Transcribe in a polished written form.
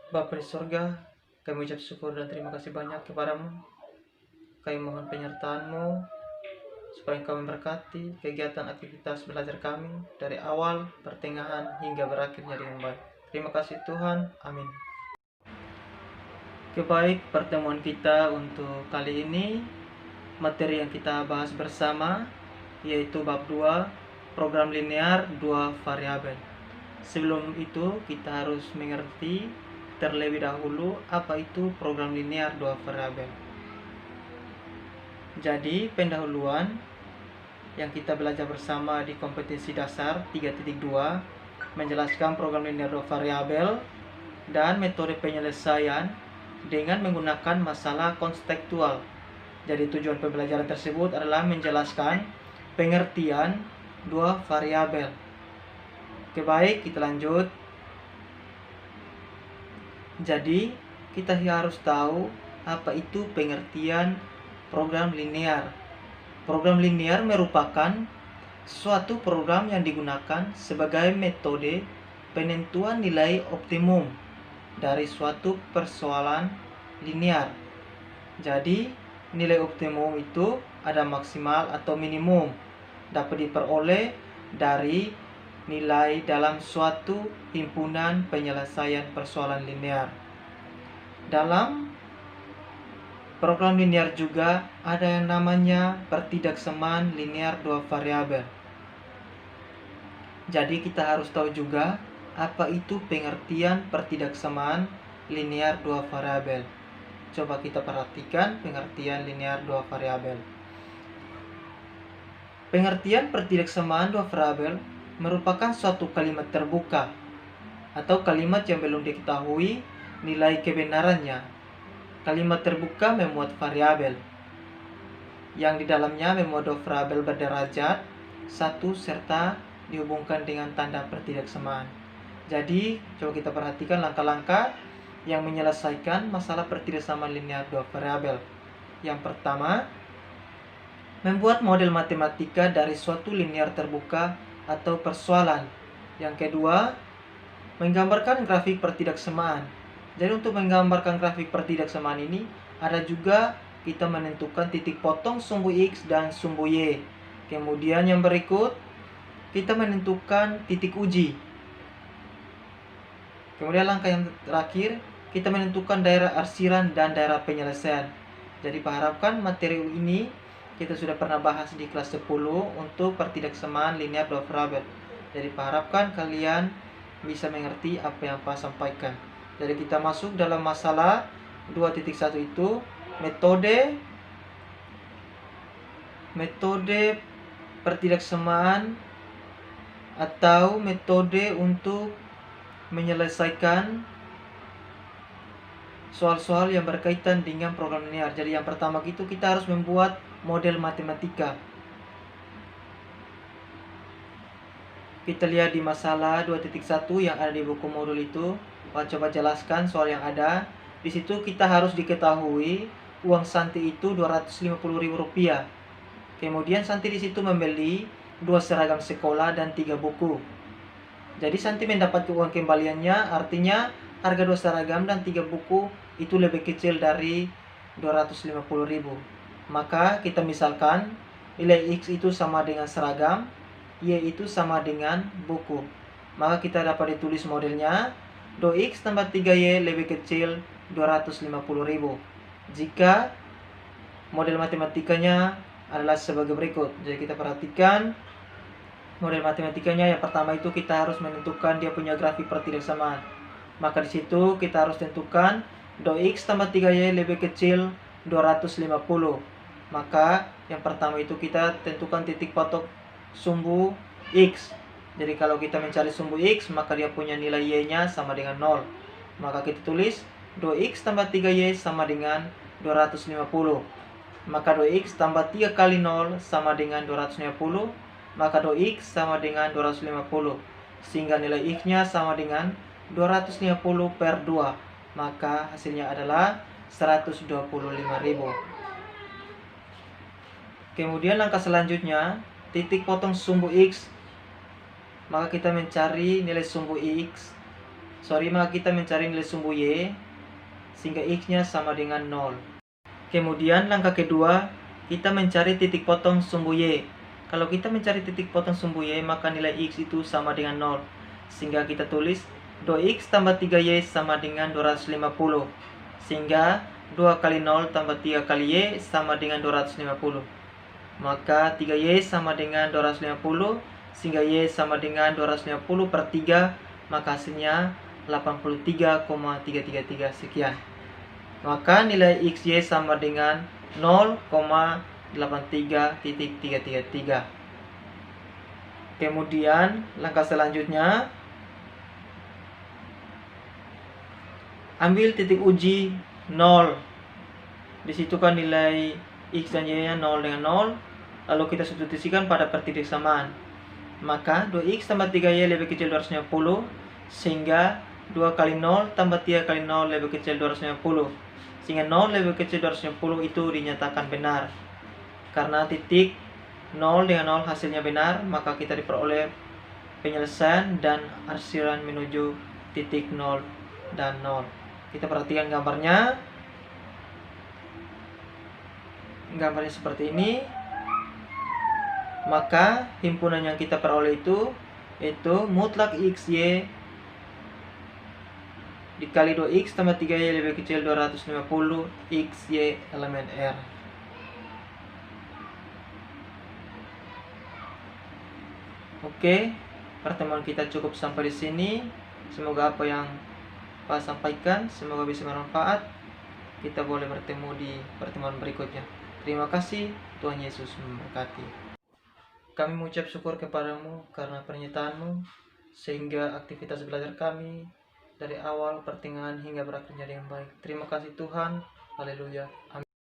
Bapa di surga, kami ucap syukur dan terima kasih banyak kepadamu. Kami mohon penyertaan-Mu supaya Engkau memberkati kegiatan aktivitas belajar kami dari awal, pertengahan, hingga berakhirnya dengan baik. Terima kasih Tuhan. Amin. Baik, pertemuan kita untuk kali ini, materi yang kita bahas bersama yaitu bab 2, program linear 2 variabel. Sebelum itu, kita harus mengerti terlebih dahulu apa itu program linear 2 variabel. Jadi, pendahuluan yang kita belajar bersama di kompetensi dasar 3.2 menjelaskan program linear 2 variabel dan metode penyelesaian dengan menggunakan masalah konstekstual. Jadi tujuan pembelajaran tersebut adalah menjelaskan pengertian 2 variabel. Oke, baik, kita lanjut. Jadi, kita harus tahu apa itu pengertian program linear. Program linear merupakan suatu program yang digunakan sebagai metode penentuan nilai optimum dari suatu persoalan linear. Jadi, nilai optimum itu ada maksimal atau minimum, dapat diperoleh dari nilai dalam suatu himpunan penyelesaian persoalan linear. Dalam program linear juga ada yang namanya pertidaksamaan linear 2 variabel. Jadi kita harus tahu juga apa itu pengertian pertidaksamaan linear 2 variabel. Coba kita perhatikan pengertian linear 2 variabel. Pengertian pertidaksamaan 2 variabel merupakan suatu kalimat terbuka atau kalimat yang belum diketahui nilai kebenarannya. Kalimat terbuka memuat variabel yang di dalamnya memuat 2 variabel berderajat 1 serta dihubungkan dengan tanda pertidaksamaan. Jadi, coba kita perhatikan langkah-langkah yang menyelesaikan masalah pertidaksamaan linear 2 variabel. Yang pertama, membuat model matematika dari suatu linear terbuka atau persoalan. Yang kedua, menggambarkan grafik pertidaksamaan. Jadi untuk menggambarkan grafik pertidaksamaan ini, ada juga kita menentukan titik potong sumbu X dan sumbu Y. Kemudian yang berikut, kita menentukan titik uji. Kemudian langkah yang terakhir, kita menentukan daerah arsiran dan daerah penyelesaian. Jadi harapkan materi ini kita sudah pernah bahas di kelas 10 untuk pertidaksamaan linear 2 variabel. Jadi harapkan kalian bisa mengerti apa yang Pak sampaikan. Jadi kita masuk dalam masalah 2.1 itu metode pertidaksamaan atau metode untuk menyelesaikan soal-soal yang berkaitan dengan program linear. Jadi yang pertama itu kita harus membuat model matematika. Kita lihat di masalah 2.1 yang ada di buku modul itu. Coba jelaskan soal yang ada. Di situ kita harus diketahui uang Santi itu Rp250.000. Kemudian Santi di situ membeli 2 seragam sekolah dan 3 buku. Jadi Santi mendapat uang kembaliannya, artinya harga 2 seragam dan 3 buku itu lebih kecil dari 250.000. Maka kita misalkan nilai X itu sama dengan seragam, Y itu sama dengan buku. Maka kita dapat ditulis modelnya 2X tambah 3Y lebih kecil 250.000. Jika model matematikanya adalah sebagai berikut. Jadi kita perhatikan model matematikanya. Yang pertama itu kita harus menentukan dia punya grafik pertidaksamaan. Maka di situ kita harus tentukan 2x tambah 3y lebih kecil 250. Maka yang pertama itu kita tentukan titik potong sumbu x. Jadi kalau kita mencari sumbu x, maka dia punya nilai y-nya sama dengan 0. Maka kita tulis 2x tambah 3y sama dengan 250. Maka 2x tambah 3 kali 0 sama dengan 250. Maka 2x sama dengan 250. Sehingga nilai x-nya sama dengan 250 per 2. Maka hasilnya adalah 125.000. Kemudian langkah selanjutnya, titik potong sumbu x. Maka kita mencari nilai sumbu x. maka kita mencari nilai sumbu Y sehingga X-nya sama dengan 0. Kemudian langkah kedua, kita mencari titik potong sumbu Y. Kalau kita mencari titik potong sumbu Y, maka nilai X itu sama dengan 0. Sehingga kita tulis 2X tambah 3Y sama dengan 250. Sehingga 2 kali 0 tambah 3 kali Y sama dengan 250. Maka 3Y sama dengan 250, sehingga Y sama dengan 250 per 3, maka hasilnya 83,333 sekian. Maka nilai XY sama dengan 0,83.333. Kemudian langkah selanjutnya, ambil titik uji 0. Di situ kan nilai X dan Y nya 0 dengan 0. Lalu kita substitusikan pada pertitik samaan. Maka 2X tambah 3Y lebih kecil 250, sehingga 2 kali 0 tambah 3 kali 0 lebih kecil 250. Sehingga 0 lebih kecil 250 itu dinyatakan benar. Karena titik 0 dengan 0 hasilnya benar, maka kita diperoleh penyelesaian dan arsiran menuju titik 0 dan 0. Kita perhatikan gambarnya. Gambarnya seperti ini. Maka himpunan yang kita peroleh itu mutlak XY dikali 2X tambah 3Y lebih kecil 250 XY elemen R. Oke, pertemuan kita cukup sampai di sini. Semoga apa yang Pak sampaikan semoga bisa bermanfaat. Kita boleh bertemu di pertemuan berikutnya. Terima kasih, Tuhan Yesus memberkati. Kami mengucap syukur kepadamu karena pernyataanmu, sehingga aktivitas belajar kami dari awal, pertengahan, hingga berakhirnya dengan baik. Terima kasih Tuhan. Haleluya. Amin.